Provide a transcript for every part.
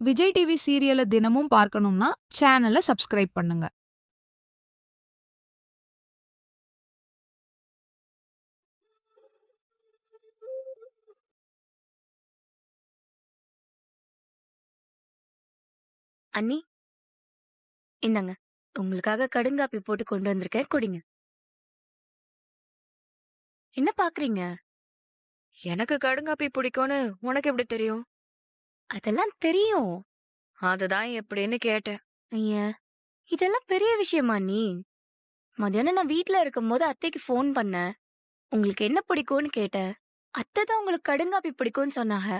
Vijay TV சீரியல தினமும் பார்க்கணும்னா சேனல subscribe பண்ணுங்க. அண்ணி, இந்தாங்க. உங்களுக்காக கடுங்காப்பி போட்டு கொண்டு வந்திருக்கேன். குடிங்க. என்ன பாக்குறீங்க? எனக்கு கடுங்காப்பி பிடிக்கும்னு உனக்கு எப்படி தெரியும்? அதெல்லாம் தெரியும். அதுதான் எப்படின்னு கேட்டேன். ஐயா, இதெல்லாம் பெரிய விஷயமா அண்ணி? மத்தியானம் நான் வீட்ல இருக்கும்போது அத்தைக்கு ஃபோன் பண்ணேன். உங்களுக்கு என்ன பிடிக்கும்னு கேட்டேன். அத்தை தான் உங்களுக்கு கடுங்காப்பி பிடிக்கும்னு சொன்னாங்க.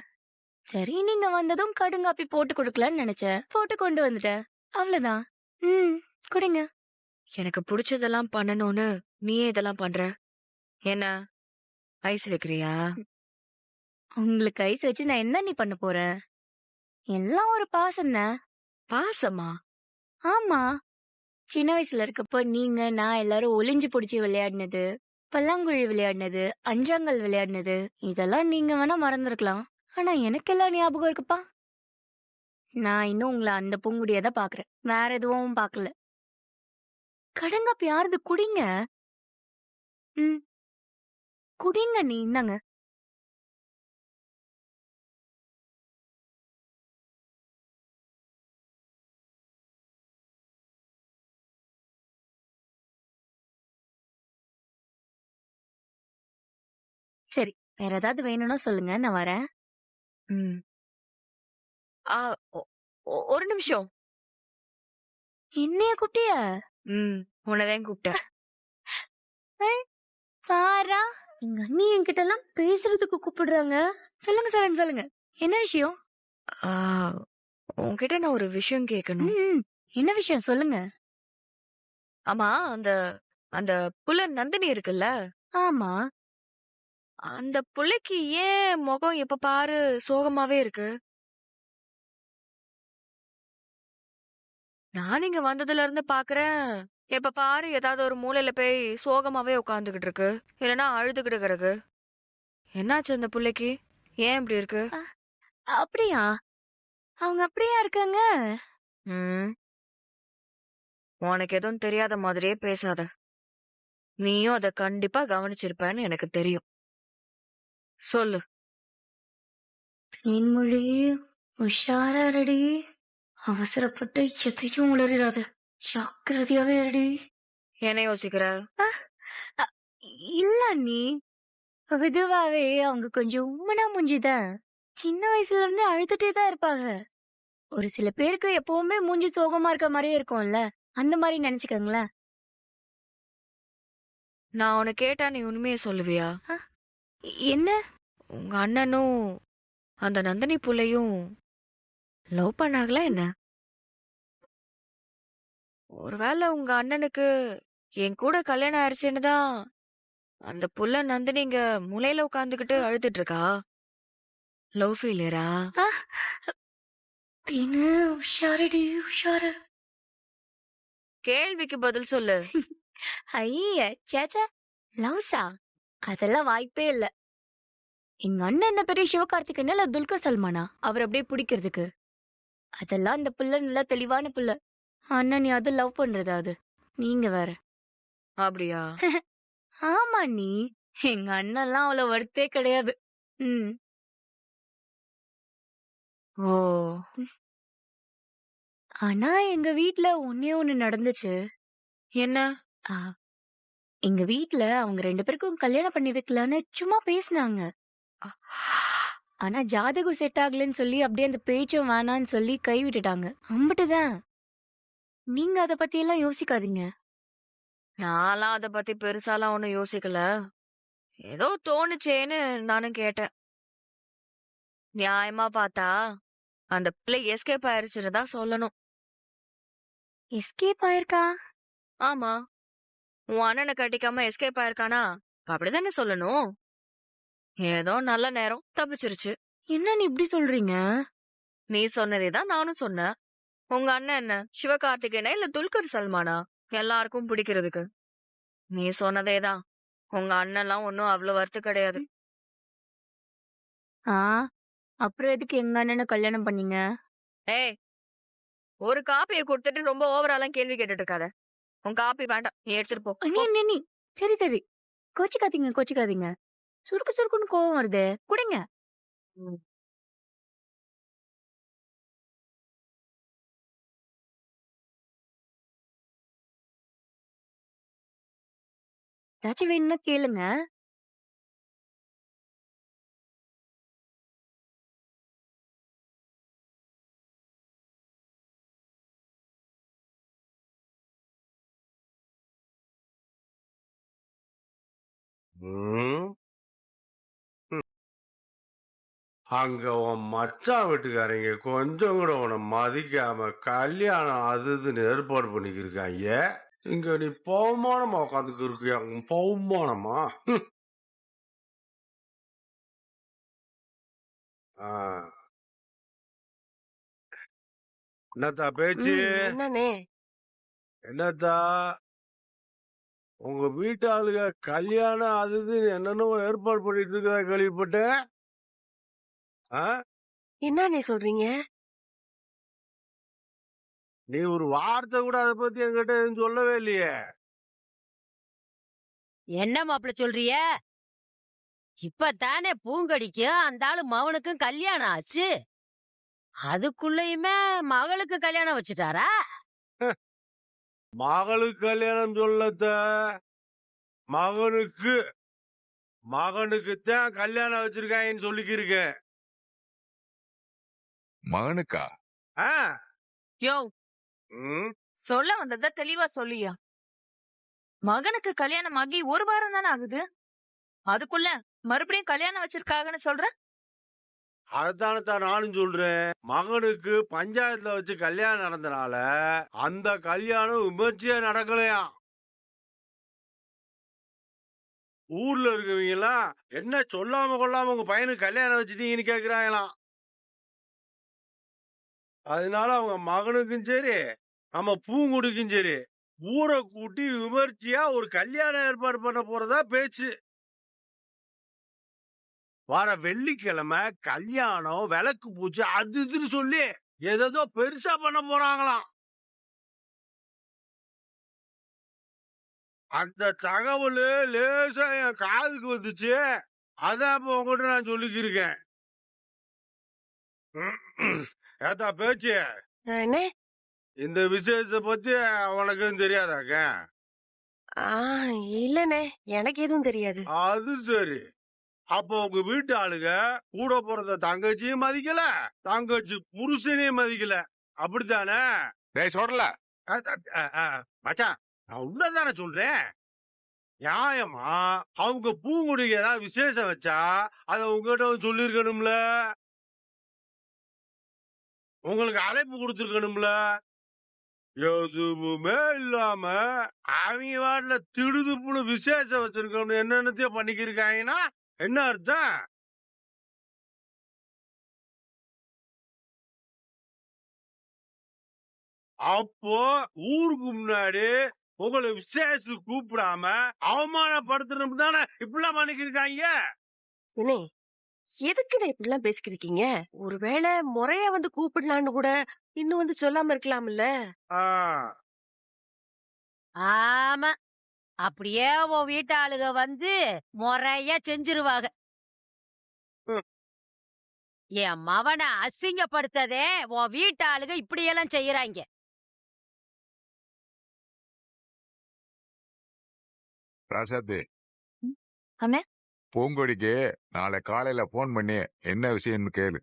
சரி, நீங்க வந்ததும் கடுங்காப்பி போட்டு குடுக்கலாம்னு நினைச்சேன். போட்டு கொண்டு வந்துட்டேன். அவ்வளவுதான். ம், குடிங்க. எனக்கு பிடிச்சதெல்லாம் பண்ணணும்னு நீயே இதெல்லாம் பண்ற. என்ன ஐஸ் வைக்கிறியா? உங்களுக்கு ஐஸ் வச்சு நான் என்ன நீ பண்ண போறேன்? எல்லாம் ஒரு பாசம் தான். பாசமா? ஆமா. சின்ன வயசுல இருக்கப்ப நீங்க, நான் எல்லாரும் ஒளிஞ்சு புடிச்சு விளையாடினது, பல்லாங்குழி விளையாடினது, அஞ்சாங்கல் விளையாடினது, இதெல்லாம் நீங்க வேணா மறந்துருக்கலாம். ஆனா எனக்கெல்லாம் ஞாபகம் இருக்குப்பா. நான் இன்னும் உங்கள அந்த பூங்குடிய தான் பாக்குறேன். வேற எதுவும் பாக்கல. கடங்காப்பி யாருது? குடிங்க. ம், குடிங்க நீ. இந்தாங்க. சரி, வேற ஏதாவது வேணும்னா சொல்லுங்க, நான் வரேன். ம். ஆ, ஒரு நிமிஷம். என்னைய கூப்பிட்டிய? ம். உன்னதான் கூப்பிட்டேன். பாரா, எங்க அண்ணி என்கிட்ட எல்லாம் பேசுறதுக்கு கூப்பிடுறாங்க. சொல்லுங்க, சொல்லுங்க, சொல்லுங்க. என்ன விஷயம்? ஆ, உன்கிட்ட நான் ஒரு விஷயம் கேட்கணும். ம். என்ன விஷயம் சொல்லுங்க. ஆமா, அந்த அந்த புள்ள நந்தினி இருக்குல்ல, ஆமா. அந்த புள்ளைக்கு ஏன் முகம் எப்ப பாரு சோகமாவே இருக்கு? நான் இங்க வந்ததுல இருந்து பாக்குறேன். எப்ப பாரு ஏதாவது ஒரு மூலையில போய் சோகமாவே உட்காந்துகிட்டு இருக்கு. இல்லைன்னா அழுதுகிட்டு கிடக்கு. என்னாச்சு அந்த புள்ளைக்கு? ஏன் இப்படி இருக்கு? அ அப்படியா? அவங்க அப்படியா இருக்காங்க? ம். உனக்கு எதுவும் தெரியாத மாதிரியே பேசாத. நீயும் அத கண்டிப்பா கவனிச்சிருப்பேன்னு எனக்கு தெரியும். சொல்லு. தேன்மொழி, உஷாராருடி. அவசரப்பட்டு எதையும் உளறிடாத. ஜாக்கிரதையாவே இருடி. என்ன யோசிக்கிற? அ அ இல்ல அண்ணி. பொதுவாவே அவங்க கொஞ்சம் உம்மனா மூஞ்சிதான். சின்ன வயசுல இருந்தே அழுதுட்டே தான் இருப்பாங்க. ஒரு சில பேருக்கு எப்பவுமே மூஞ்சி சோகமா இருக்க மாரியே இருக்கும்ல. அந்த மாரி நெனச்சுக்கங்களேன். நான் உன்னை கேட்டா நீ உண்மையை சொல்லுவியா? அ என்ன? உங்க அண்ணனும் அந்த நந்தினி புள்ளையும் லவ் பண்ணாங்களா என்ன? ஒருவேளை உங்க அண்ணனுக்கு என் கூட கல்யாணம் ஆயிடுச்சுன்னு தான் அந்த புள்ள நந்தினி இங்க மூலையில உட்காந்துக்கிட்டு அழுதுட்டு இருக்கா? லவ் ஃபெயிலியரா? அ தேனு, உஷாருடி உஷாரு. கேள்விக்கு பதில் சொல்லு. ஐய! ச்சே! லவ்ஸா? அதெல்லாம் வாய்ப்பே இல்ல. எங்க அண்ணன் என்ன பெரிய சிவகார்த்திகேயனா இல்ல துல்கர் சல்மானா? அவர அப்படியே புடிக்கிறதுக்கு. அதெல்லாம் அந்த புள்ள நல்லா தெளிவான புள்ள. அண்ணனையாவது லவ் பண்றதா அது? நீங்க வேற. அப்படியா? ஆமா அண்ணி. எங்க அண்ணன்லாம் அவ்வளவு வொர்த்தே கிடையாது. ம். ஓ! ஆனா எங்க வீட்ல ஒண்ணே ஒண்ணு நடந்துச்சு. என்ன? ஆ எங்க வீட்ல அவங்க 2 பேருக்கும் கல்யாணம் பண்ணி வைக்கலான்னு சும்மா பேசுனாங்க. அ ஆனா ஜாதகம் செட் ஆகலன்னு சொல்லி அப்படியே அந்த பேச்சும் வேணான்னு சொல்லி கை விட்டுட்டாங்க. அம்புட்டுதான். நீங்க அத பத்தியெல்லாம் யோசிக்காதீங்க. நான்லாம் அத பத்தி பெருசாலாம் ஒண்ணும் யோசிக்கல. ஏதோ தோணுச்சேன்னு நானும் கேட்டேன். நியாயமா பார்த்தா, அந்த பிள்ளை எஸ்கேப் ஆயிருச்சுன்னு தான் சொல்லணும். எஸ்கேப் ஆயிருக்கா? ஆமா. உன் அண்ணன கட்டிக்காம எஸ்கேப் ஆயிருக்கானா? அப்படிதானே சொல்லணும். ஏதோ நல்ல நேரம் தப்பிச்சிருச்சு. என்ன நீ இப்படி சொல்றீங்க? நீ சொன்னதே தான் நானும் சொன்னேன். உங்க அண்ணன் என்ன சிவகார்த்திகேயனா இல்ல துல்கர் சல்மானா? எல்லாருக்கும் பிடிக்கிறதுக்கு. நீ சொன்னதே தான். உங்க அண்ணன்லாம் ஒண்ணும் அவ்வளவு வர்த்து கிடையாது. ம். ஆ அப்புறம் எதுக்கு எங்க அண்ணன கல்யாணம் பண்ணீங்க? ஏய், ஒரு காப்பியை கொடுத்துட்டு ரொம்ப ஓவராலாம் கேள்வி கேட்டுட்டு இருக்காத. உன் காப்பி வேண்டாம், நீ எடுத்துட்டு போ. அண்ணி அண்ணி அண்ணி. சரி சரி. கோச்சிக்காதீங்க கோச்சிக்காதீங்க. சுருக்கு சுருக்குன்னு கோவம் வருதே. குடிங்க. ம். ஏதாச்சும் வேணும்னா கேளுங்க. ம். அங்க உன் மச்சான் வீட்டுக்காரங்க கொஞ்சம் கூட உன்னை மதிக்காம கல்யாணம் அது இதுன்னு ஏற்பாடு பண்ணிக்கிருக்காங்க. இங்க நீ பவுமானமா உட்காந்துக்கு இருக்கியா? பவுமானமா? ஆ. என்னத்தா பேச்சு? என்னண்ணே? என்னத்தா உங்க வீட்டு ஆளுங்க கல்யாணம் அது இதுன்னு என்னென்னவோ ஏற்பாடு பண்ணிட்டு இருக்கதா கேள்விப்பட்டேன். ஆ? என்னண்ணே சொல்றீங்க? நீ ஒரு வார்த்தை கூட அதை பத்தி என்கிட்ட எதுவும் சொல்லவே இல்லையே. என்ன மாப்பிள சொல்றிய? இப்பதானே பூங்கடிக்கும் அந்த ஆளு மவனுக்கும் கல்யாணம் ஆச்சு. அதுக்குள்ளயுமே மகளுக்கு கல்யாணம் வச்சுட்டாரா? மகளுக்கு கல்யாணம் சொல்லத்த மகனுக்கு மகனுக்குத்தான் கல்யாணம் வச்சிருக்காங்கன்னு சொல்லிக்கிருக்கேன். மகனுக்கா? ஆ? யோ ம்? சொல்ல வந்தத தெளிவா சொல்லியா. மகனுக்கு கல்யாணம் ஆகி ஒரு வாரம் தானே ஆகுது, அதுக்குள்ள மறுபடியும் கல்யாணம் வச்சிருக்காங்கன்னு சொல்ற? அதைத்தானத்தான் நானும் சொல்றேன். மகனுக்கு பஞ்சாயத்துல வச்சு கல்யாணம் நடந்தனால அந்த கல்யாணம் விமர்சையா நடக்கலையாம். ஊர்ல இருக்கவங்க எல்லாம் என்ன சொல்லாம கொள்ளாம உங்க பையனுக்கு கல்யாணம் வச்சுட்டீங்கன்னு கேக்குறாங்களாம். அதனால அவங்க மகனுக்கும் சரி நம்ம பூங்குடிக்கும் சரி ஊரை கூட்டி விமர்சையா ஒரு கல்யாணம் ஏற்பாடு பண்ண போறதா பேச்சு. வர வெள்ளிக்கிழமை கல்யாணம் விளக்கு பூச்சி அது இதுன்னு சொல்லி ஏதோ பெருசா பண்ண போறாங்களாம். அந்த தகவல் லேசா என் காதுக்கு வந்துச்சு. அதான் இப்ப உங்ககிட்ட நான் சொல்லிக்கிருக்கேன். ஏத்தா பேச்சு, என்ன? இந்த விசேஷத்தை பத்தி உனக்கும் தெரியாதாக்க? ஆ, இல்லண்ணே, எனக்கு எதுவும் தெரியாது. அது சரி. அப்ப உங்க வீட்டு ஆளுங்க கூட பிறந்த தங்கச்சியும் மதிக்கல, தங்கச்சி புருஷனையும் மதிக்கல, அப்படித்தானே? டேய் சொல்றல. மச்சான், நான் உண்மைதானே சொல்றேன். நியாயமா அவங்க பூங்குடிக்கு ஏதாவது விசேஷம் வச்சா அத உங்ககிட்ட வந்து சொல்லிருக்கணும்ல, உங்களுக்கு அழைப்பு கொடுத்துருக்கணும்ல. எதுவுமே இல்லாம அவங்க வாட்டில திடுதுப்புன்னு விசேஷம் வச்சிருக்கணும் என்னென்னத்தையும் பண்ணிக்கிருக்காங்கன்னா என்ன அர்த்தம்? அப்போ ஊருக்கு முன்னாடி உங்களை விசேஷம் கூப்பிடாம அவமானப்படுத்தணும் தானே இப்படிலாம் பண்ணிக்கிருக்காங்க. என்ன? எதுக்குண்ணே இப்படிலாம் பேசிக்கிருக்கீங்க? ஒருவேளை முறையா வந்து கூப்பிடலான்னு கூட இன்னும் வந்து சொல்லாம இருக்கலாம்ல. ஆ, ஆமா, அப்படியே உன் வீட்டு ஆளுக வந்து முறையா செஞ்சிருவாங்க. ம். என் மவனை அசிங்கப்படுத்ததே உன் வீட்டு ஆளுக இப்படியெல்லாம் செய்யறாங்க. ராசாத்தி, ம். அண்ணே. பூங்கொடிக்கு நாளை காலையில போன் பண்ணி என்ன விஷயம்னு கேளு.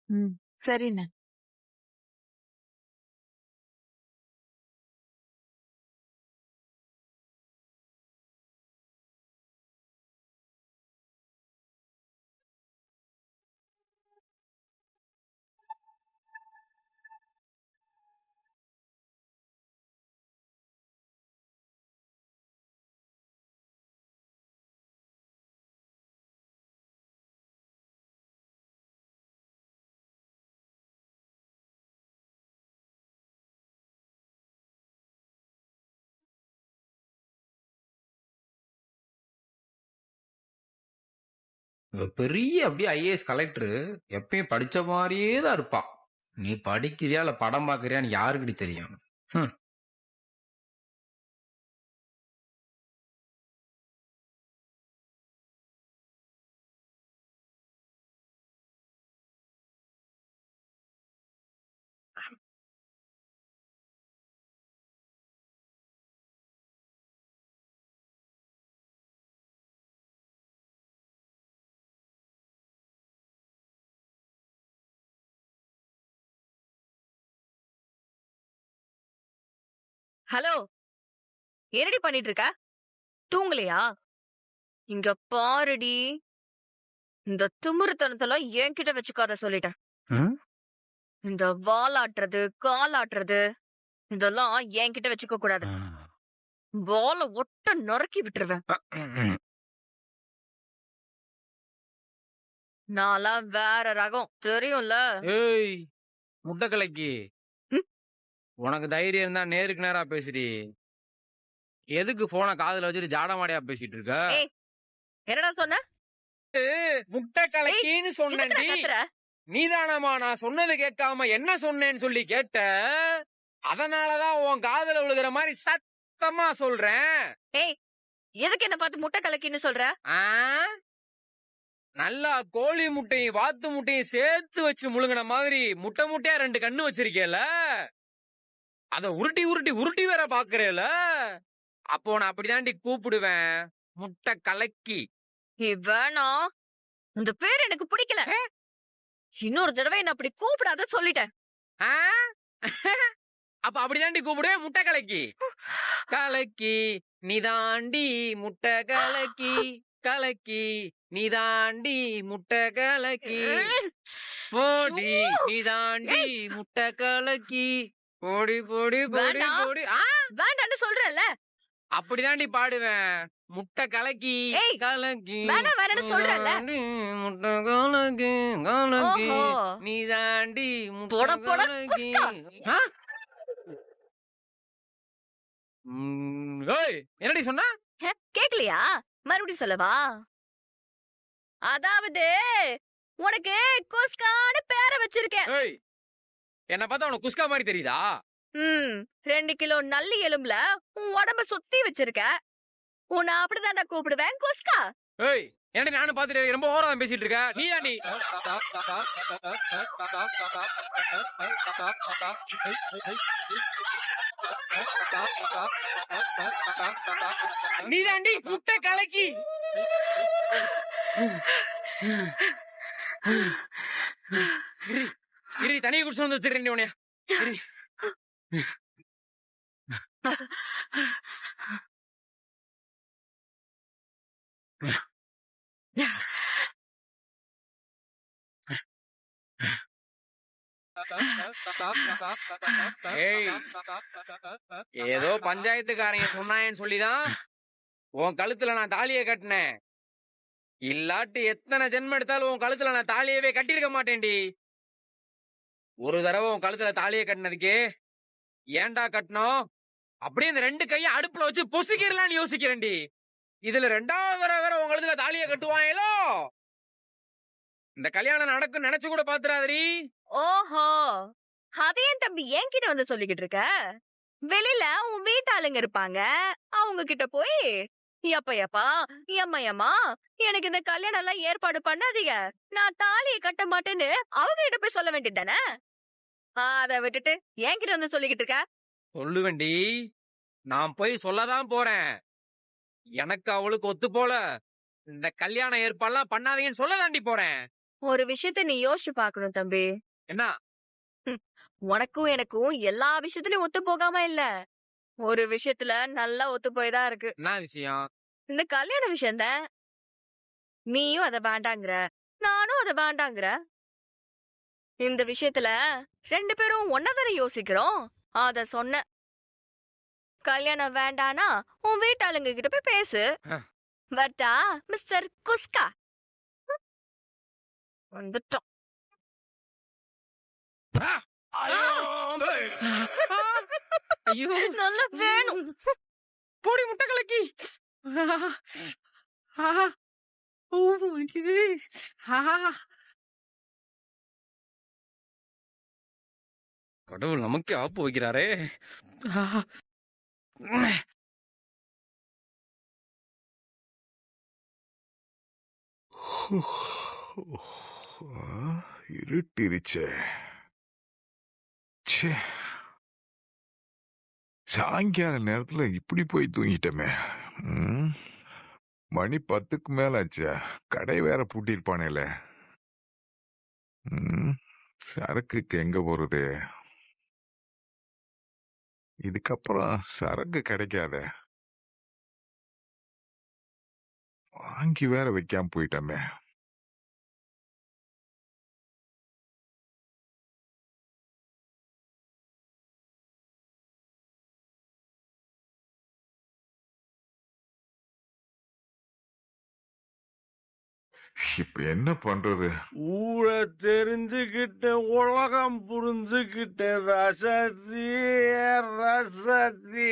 ம், சரிண்ணே. இவ பெரிய அப்படியே ஐஏஎஸ் கலெக்டர் எப்பயும் படிச்ச மாதிரியே தான் இருப்பான். நீ படிக்கிறியா இல்ல படம் பாக்குறியான்னு யாருக்குடி தெரியும்? ஹம். ஹலோ, என்னடி பண்ணிட்டு இருக்க? தூங்கலையா? இங்க பாருடி, இந்த திமிருத்தனத்தெல்லாம் என்கிட்ட வச்சுக்காத சொல்லிட்டேன். ம்? இந்த வாலாட்டுறது, காலாட்டுறது இதெல்லாம் என்கிட்ட வச்சுக்க கூடாது. வால ஒட்ட நறுக்கி விட்டுருவேன். ம். நான்லாம் வேற ரகம் தெரியும்ல. ஏய் முட்டை கலக்கி, ம்? உனக்கு தைரியம் இருந்தா நேருக்கு நேரா பேசுடி. எதுக்கு போனை காதுல வச்சுட்டு ஜாடமாடியா பேசிட்டு இருக்க? ஏய், என்னடா சொன்ன? முட்டை கலக்கின்னு எதுக்குடா சொன்னேன்டி. கத்துற? நீதானம்மா நான் சொன்னது கேட்காம என்ன சொன்னேன்னு சொல்லி கேட்ட. அதனாலதான் உன் காதுல விழுகிற மாதிரி சத்தமா சொல்றேன். ஏய், எதுக்கு என்ன பார்த்து முட்டை கலக்கின்னு சொல்ற? ஆ? நல்லா கோழி முட்டையும் வாத்து முட்டையும் சேர்த்து வச்சு முழுங்கின மாதிரி முட்டை முட்டையா 2 கண்ணு வச்சிருக்கேல, அத உருட்டி உருட்டி உருட்டி வேற பாக்குறேல, அப்போ நான் அப்படிதாண்டி கூப்பிடுவேன், முட்டை கலக்கி. ஏய் வேணாம், இந்த பேர் எனக்கு பிடிக்கல. இன்னொரு தடவை என்ன அப்படி கூப்பிடாத சொல்லிட்டேன். ஆ? அப்ப அப்படிதாண்டி கூப்பிடுவேன், முட்டை கலக்கி. கலக்கி நீதாண்டி முட்டை கலக்கி, கலக்கி நீதாண்டி முட்டை கலக்கி, போடி நீதாண்டி முட்டை கலக்கி, போடி போடி போடி வேண்டாம். போடி. ஆ? வேண்டான்னு சொல்றேன்ல. அப்படிதாண்டி பாடுவேன், முட்டை கலக்கி ஏய், கலக்கி, வேணாம் வேணான்னு சொல்றேன்ல. நீதாண்டி முட்டை கலக்கி கலக்கி, ஓஹோ. நீதாண்டி முட்டை போட போட கலக்கி. குஸ்கா. ஆ? ஏய் என்னடி சொன்ன? கேக்கலையா? மறுபடியும் சொல்லவா? அதாவது உனக்கு குஸ்கான்னு பேரை வச்சிருக்கேன். ஏய் என்ன பார்த்தா உனக்கு குஸ்கா மாதிரி தெரியுதா? 2 கிலோ நல்லி எலும்புல உன் உடம்ப சுத்தி வச்சிருக்க. உன்னை அப்படிதான்டா கூப்பிடுவேன், குஸ்கா. ஏய் என்னடி நானும் பாத்துட்டு ரொம்ப ஓவரா பேசிட்டு இருக்க. நீதாண்டி நீதாண்டி முட்டை கலக்கி. இரு இரு, தனியை குடிச்சு வந்து வச்சிருக்கேன் உனைய. இரு. ஏய் ஏதோ பஞ்சாயத்துக்காரங்க சொன்னாயன்னு சொல்லிதான் உன் கழுத்துல நான் தாலியை கட்டினேன். இல்லாட்டி எத்தனை ஜென்மம் எடுத்தாலும் உன் கழுத்துல நான் தாலியவே கட்டியிருக்க மாட்டேன்டி. ஒரு தடவை உன் கழுத்துல தாலியை கட்டினதுக்கே ஏன்டா கட்டணும், அப்படியே இந்த 2 கையை அடுப்புல வச்சு பொசுக்கிறலான்னு யோசிக்கிறேன்டி. இதுல 2வது தடவை வேற உன் கழுத்துல தாலியை கட்டுவாங்களோ. இந்த கல்யாணம் நடக்கும் நினைச்சு கூட பாத்துறாதடி. ஓஹோ, அதையும் தம்பி என்கிட்ட வந்து சொல்லிக்கிட்டு இருக்க. வெளியில உன் வீட்டாளுங்க இருப்பாங்க, அவங்க கிட்ட போய் எப்பா எம்மா எனக்கு இந்த கல்யாணம் எல்லாம் ஏற்பாடு பண்ணாதீங்க, நான் தாலியை கட்ட மாட்டேன்னு அவங்க கிட்ட போய் சொல்ல வேண்டியது தானே. அத விட்டுட்டு என்கிட்ட வந்து சொல்லிக்கிட்டு இருக்க. சொல்லுவேண்டி, நான் போய் சொல்லதான் போறேன். எனக்கு அவளுக்கு ஒத்து போல, இந்த கல்யாண ஏற்பாடுலாம் பண்ணாதீங்கன்னு சொல்லதாண்டி போறேன். ஒரு விஷயத்த நீ யோசிச்சு பாக்கணும் தம்பி. என்ன? உனக்கும் எனக்கும் எல்லா விஷயத்துலயும் ஒத்து போகாம இல்ல, ஒரு விஷயத்துல நல்லா ஒத்து போய்தான் இருக்கு. என்ன விஷயம்? இந்த கல்யாண விஷயம் தான். நீயும் அத வேண்டாங்கிற, நானும் அத வேண்டாங்கிற. இந்த விஷயத்துல 2 பேரும் ஒன்னதானே யோசிக்கிறோம். அத சொன்ன. கல்யாணம் வேண்டானா உன் வீட்டாளுங்க கிட்ட போய் பேசு. வர்த்தா மிஸ்டர் குஸ்கா. வந்துட்டோம். ஐயோ நல்லா வேணும். போடி முட்டை கலக்கி. கடவுள் நமக்கே ஆப்பு வைக்கிறாரே. இருட்டிருச்சே. ச்சே, சாயங்கால நேரத்துல இப்படி போய் தூங்கிட்டமே. ம், மணி 10க்கு மேல ஆச்சே. கடை வேற பூட்டியிருப்பானேல. ம், சரக்குக்கு எங்க போறது? இதுக்கப்புறம் சரக்கு கிடைக்காதே. வாங்கி வேற வைக்காம போயிட்டோமே. இப்ப என்ன பண்றது? ஊழ தெரிஞ்சுக்கிட்ட உலகம் புரிஞ்சுக்கிட்ட ரசதி ரசதி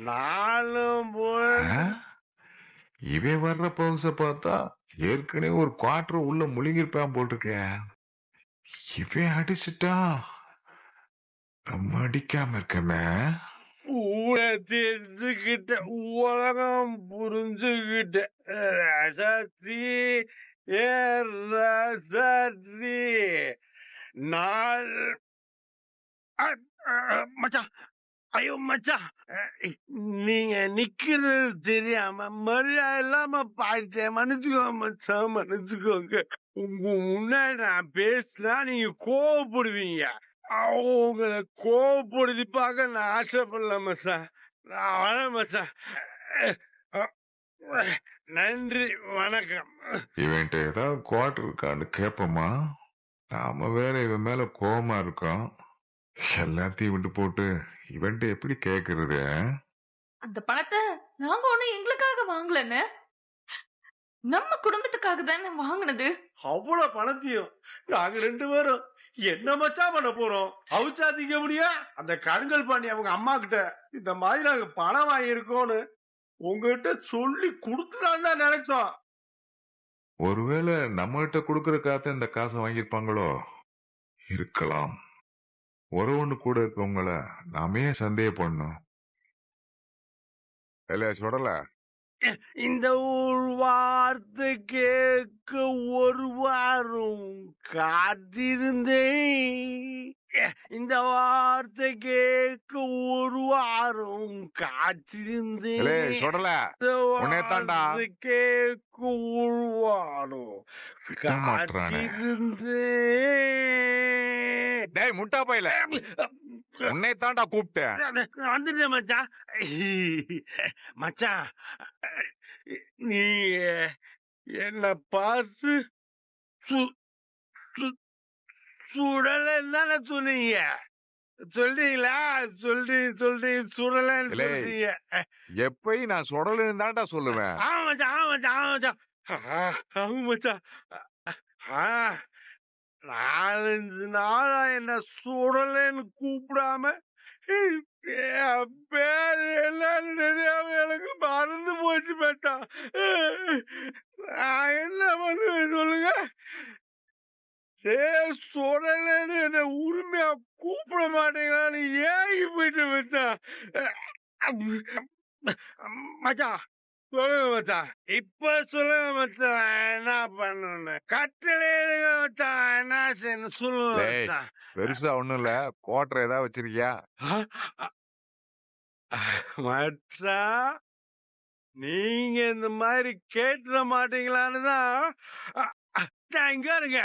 நானும் ஆ? இவன் வர்ற பவுச பார்த்தா ஏற்கனவே ஒரு குவார்டர் உள்ள முழுங்கிருப்பான் போட்டிருக்கேன். இவன் அடிச்சிட்டான், நம்ம அடிக்காம இருக்கமே. ஊழ தெரிஞ்சுக்கிட்ட உலகம் புரிஞ்சுக்கிட்ட ரசதி ரசதி நான் மச்சான், ஐயோ மச்சான், நீங்க நிக்கிறது தெரியாம மரியாதை இல்லாம பாடிட்டேன். மன்னிச்சுக்கோங்க மச்சான், மன்னிச்சுக்கோங்க. உங்க முன்னாடி நான் பேசினா நீங்க கோவப்படுவீங்க. உங்களை கோவப்படுத்தி பார்க்க நான் ஆசைப்படல மச்சான். நான் வரேன் மச்சான். நன்றி, வணக்கம். இவன்ட்ட ஏதாவது குவார்டர் இருக்கான்னு கேட்போமா? நாம வேற இவன் மேல கோவமா இருக்கோம். எல்லாத்தையும் விட்டு போட்டு இவன்ட்ட எப்படி கேக்குறது? அந்த பணத்தை நாங்க ஒண்ணு எங்களுக்காக வாங்கலன்னு, நம்ம குடும்பத்துக்காக தானே வாங்கினது. அவ்வளவு பணத்தையும் நாங்க 2 பேரும் என்ன மச்சான் பண்ண போறோம்? அவிச்சா திங்க முடியா? அந்த கருங்கல் பாண்டி அவங்க அம்மா கிட்ட இந்த மாதிரி நாங்க பணம் வாங்கியிருக்கோம்னு உங்ககிட்ட சொல்லி கொடுத்துடான்னு தான் நினைச்சோம். ஒருவேளை நம்மகிட்ட கொடுக்கற காத்த இந்த காசை வாங்கியிருப்பாங்களோ? இருக்கலாம். ஒன்று கூட இருக்கவங்கள நாமே சந்தேகப்படணும். இல்ல சொல்லல. இந்த ஒரு வார்த்தை கேட்க ஒரு வாரம் காத்திருந்தேன். இந்த வார்த்தை கேட்க ஒரு வாரம் இல்ல காத்திருந்தேன். சொல்லல. இந்த உன்னைத்தான்டா. வார்த்தை கேட்க ஒரு வாரம் விட மாட்றானே. காத்திருந்தேன். டேய் முட்டா பையல, உன்னை தாண்டா கூப்பிட்டேன். வந்துட்டேன் மச்சான். மச்சான், நீ என்ன பார்த்து சுடலன்னு தானே சொன்னீங்க? சொல்றீங்களா? சுடலன்னு இல்லே. சொல்றீங்க. எப்பயும் நான் சொடலுன்னு தான்டா சொல்லுவேன். ஆமா மச்சான், ஆமா மச்சான், ஆமா மச்சான். ஆமா மச்சான். 4-5 நாளா என்ன சுடலன்னு கூப்பிடாம என் பேர் என்னன்னு தெரியாம எனக்கு மறந்து போச்சு மச்சான். நான் என்ன பண்ணுவேன் சொல்லுங்க? சுடலன்னு என்ன உரிமையா கூப்பிட மாட்டேங்களான்னு ஏங்கி போயிட்டு மச்சான். மச்சான் சொல்லுங்க மச்சான், இப்ப சொல்லுங்க மச்சான், என்ன பண்ணணும்? கட்டளை எடுங்க மச்சான், என்ன செய்யணும் சொல்லுங்க டேய், மச்சான். பெருசா ஒண்ணும் இல்ல. குவார்டர் ஏதாவது வச்சிருக்கியா? மச்சான், நீங்க இந்த மாதிரி கேட்டுற மாட்டீங்களான்னு தான் இங்க இருங்க.